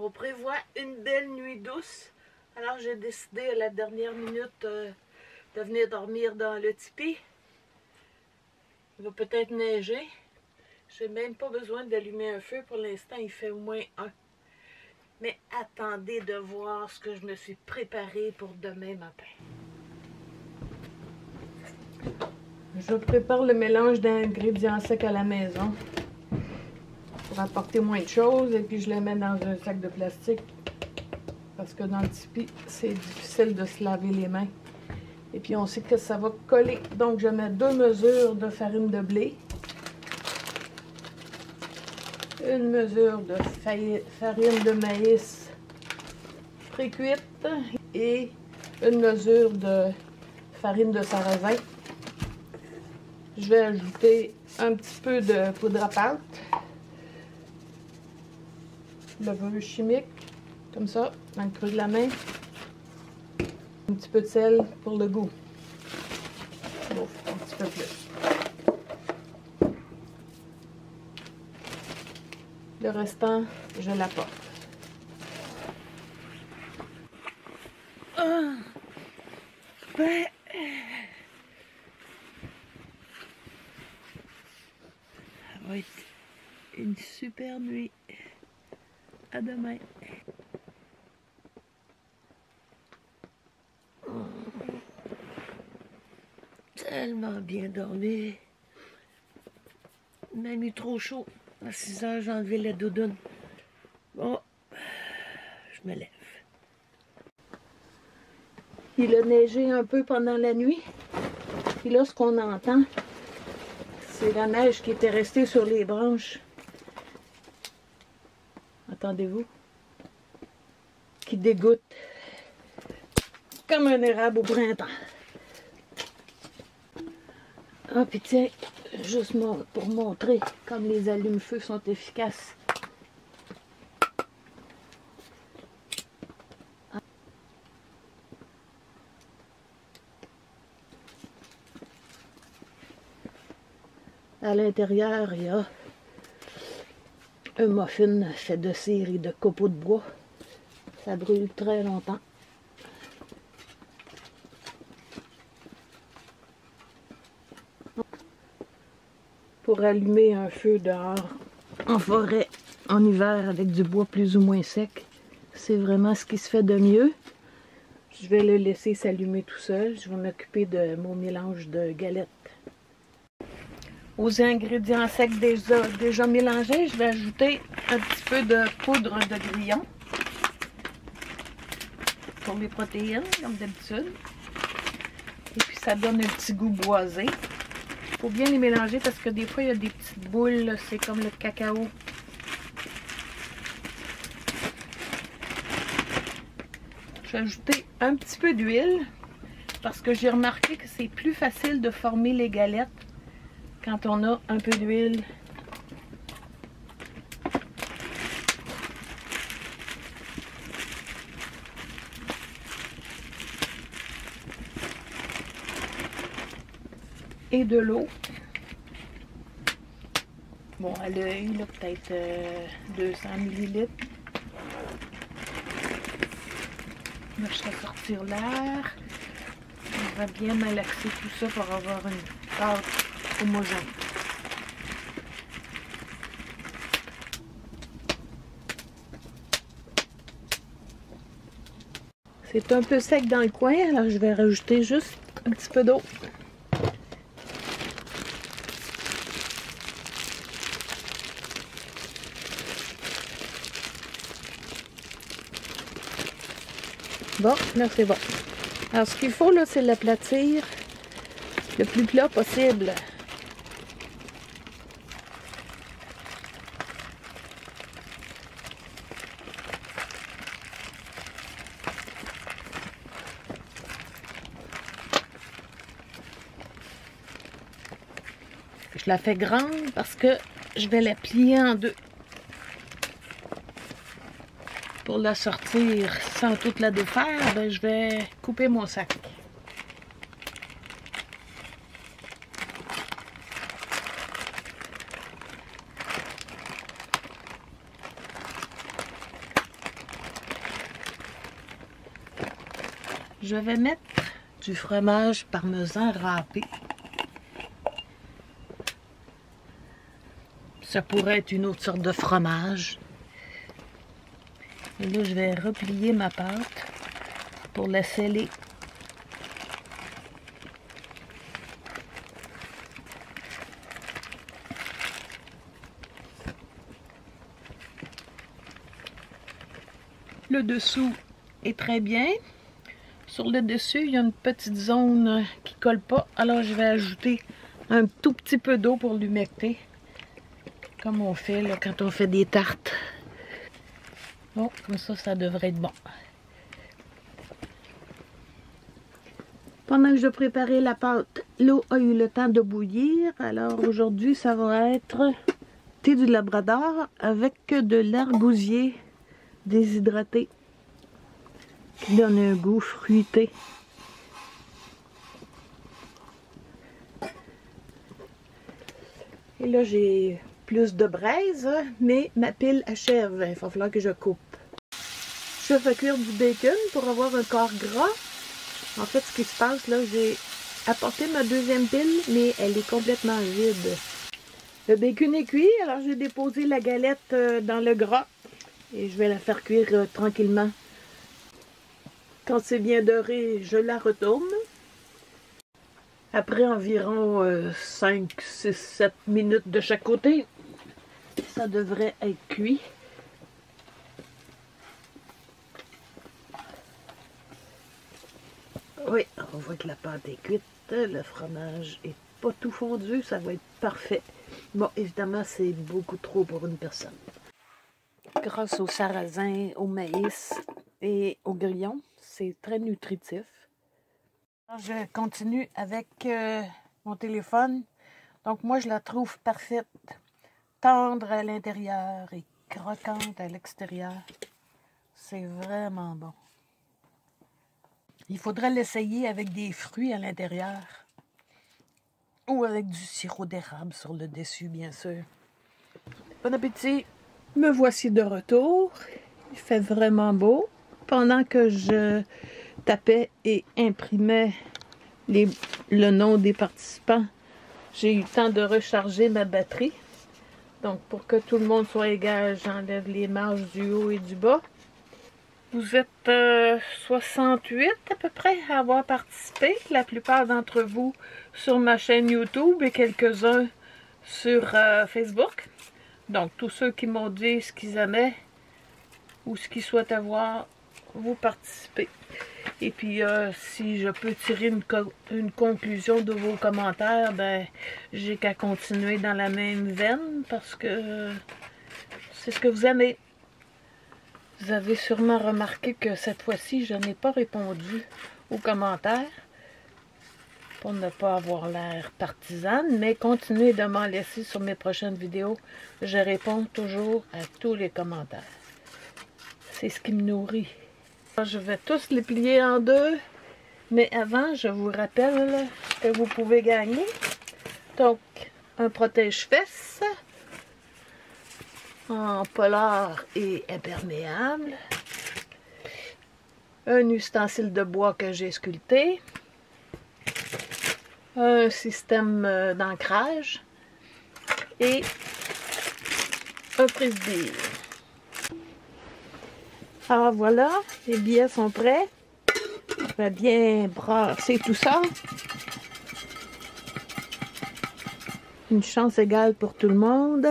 On prévoit une belle nuit douce. Alors j'ai décidé à la dernière minute de venir dormir dans le tipi. Il va peut-être neiger. J'ai même pas besoin d'allumer un feu pour l'instant, il fait au moins un. Mais attendez de voir ce que je me suis préparé pour demain matin. Je prépare le mélange d'ingrédients secs à la maison pour apporter moins de choses et puis je les mets dans un sac de plastique parce que dans le tipi, c'est difficile de se laver les mains. Et puis on sait que ça va coller. Donc je mets 2 mesures de farine de blé, une mesure de farine de maïs pré-cuite et une mesure de farine de sarrasin. Je vais ajouter un petit peu de poudre à pâte, levure chimique, comme ça, dans le creux de la main. Un petit peu de sel pour le goût. Bon, un petit peu plus. Le restant, je l'apporte. Ben, ça va être une super nuit. À demain. Tellement bien dormi. Même eu trop chaud. À 6 heures, j'ai enlevé la doudoune. Bon, je me lève. Il a neigé un peu pendant la nuit. Puis là, ce qu'on entend, c'est la neige qui était restée sur les branches. Entendez-vous? Qui dégoûte. Comme un érable au printemps. Ah, puis tiens, juste pour montrer comme les allumes-feu sont efficaces. À l'intérieur, il y a un muffin fait de cire et de copeaux de bois. Ça brûle très longtemps. Pour allumer un feu dehors, en forêt, en hiver, avec du bois plus ou moins sec, c'est vraiment ce qui se fait de mieux. Je vais le laisser s'allumer tout seul. Je vais m'occuper de mon mélange de galettes. Aux ingrédients secs déjà mélangés, je vais ajouter un petit peu de poudre de grillon pour mes protéines, comme d'habitude. Et puis ça donne un petit goût boisé. Il faut bien les mélanger parce que des fois il y a des petites boules, c'est comme le cacao. Je vais ajouter un petit peu d'huile parce que j'ai remarqué que c'est plus facile de former les galettes quand on a un peu d'huile. Et de l'eau. Bon, à l'œil, peut-être 200 ml. Là, je vais sortir l'air. On va bien malaxer tout ça pour avoir une pâte homogène. C'est un peu sec dans le coin, alors je vais rajouter juste un petit peu d'eau. Bon, là c'est bon. Alors ce qu'il faut là, c'est l'aplatir le plus plat possible. Je la fais grande parce que je vais la plier en deux. Pour la sortir sans toute la défaire, ben, je vais couper mon sac. Je vais mettre du fromage parmesan râpé. Ça pourrait être une autre sorte de fromage. Et là, je vais replier ma pâte pour la sceller. Le dessous est très bien. Sur le dessus, il y a une petite zone qui colle pas. Alors, je vais ajouter un tout petit peu d'eau pour l'humecter. Comme on fait là, quand on fait des tartes. Bon, comme ça devrait être bon. Pendant que je préparais la pâte, l'eau a eu le temps de bouillir. Alors aujourd'hui, ça va être thé du Labrador avec de l'argousier déshydraté qui donne un goût fruité. Et là, j'ai plus de braise, mais ma pile achève. Il va falloir que je coupe. Je fais cuire du bacon pour avoir un corps gras. En fait, ce qui se passe, là, j'ai apporté ma deuxième pile, mais elle est complètement vide. Le bacon est cuit, alors j'ai déposé la galette dans le gras. Et je vais la faire cuire tranquillement. Quand c'est bien doré, je la retourne. Après environ 5, 6, 7 minutes de chaque côté, ça devrait être cuit. Oui, on voit que la pâte est cuite. Le fromage est pas tout fondu, ça va être parfait. Bon, évidemment, c'est beaucoup trop pour une personne. Grâce au sarrasin, au maïs et au grillon, c'est très nutritif. Alors, je continue avec mon téléphone. Donc moi, je la trouve parfaite. Tendre à l'intérieur et croquante à l'extérieur. C'est vraiment bon. Il faudrait l'essayer avec des fruits à l'intérieur. Ou avec du sirop d'érable sur le dessus, bien sûr. Bon appétit! Me voici de retour. Il fait vraiment beau. Pendant que je tapais et imprimais le nom des participants, j'ai eu le temps de recharger ma batterie. Donc, pour que tout le monde soit égal, j'enlève les marges du haut et du bas. Vous êtes 68 à peu près à avoir participé. La plupart d'entre vous sur ma chaîne YouTube et quelques-uns sur Facebook. Donc, tous ceux qui m'ont dit ce qu'ils aimaient ou ce qu'ils souhaitent avoir, vous participez. Et puis, si je peux tirer une conclusion de vos commentaires, ben, j'ai qu'à continuer dans la même veine parce que c'est ce que vous aimez. Vous avez sûrement remarqué que cette fois-ci, je n'ai pas répondu aux commentaires pour ne pas avoir l'air partisane, mais continuez de m'en laisser sur mes prochaines vidéos. Je réponds toujours à tous les commentaires. C'est ce qui me nourrit. Je vais tous les plier en deux, mais avant, je vous rappelle que vous pouvez gagner. Donc, un protège-fesses en polar et imperméable, un ustensile de bois que j'ai sculpté, un système d'ancrage et un frisbee. Alors voilà, les billets sont prêts. Je vais bien brasser tout ça. Une chance égale pour tout le monde.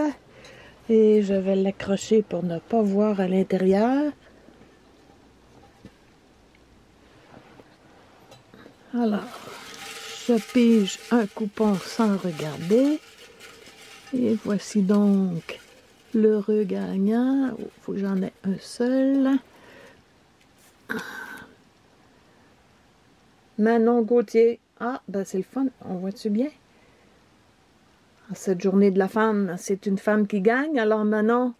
Et je vais l'accrocher pour ne pas voir à l'intérieur. Alors, je pige un coupon sans regarder. Et voici donc l'heureux gagnant. Il faut que j'en ai un seul. Manon Gauthier. Ah, ben c'est le fun. On voit-tu bien? Cette journée de la femme, c'est une femme qui gagne. Alors Manon,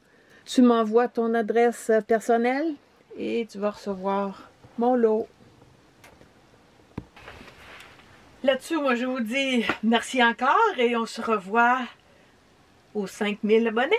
tu m'envoies ton adresse personnelle et tu vas recevoir mon lot. Là-dessus, moi je vous dis merci encore et on se revoit aux 5000 abonnés.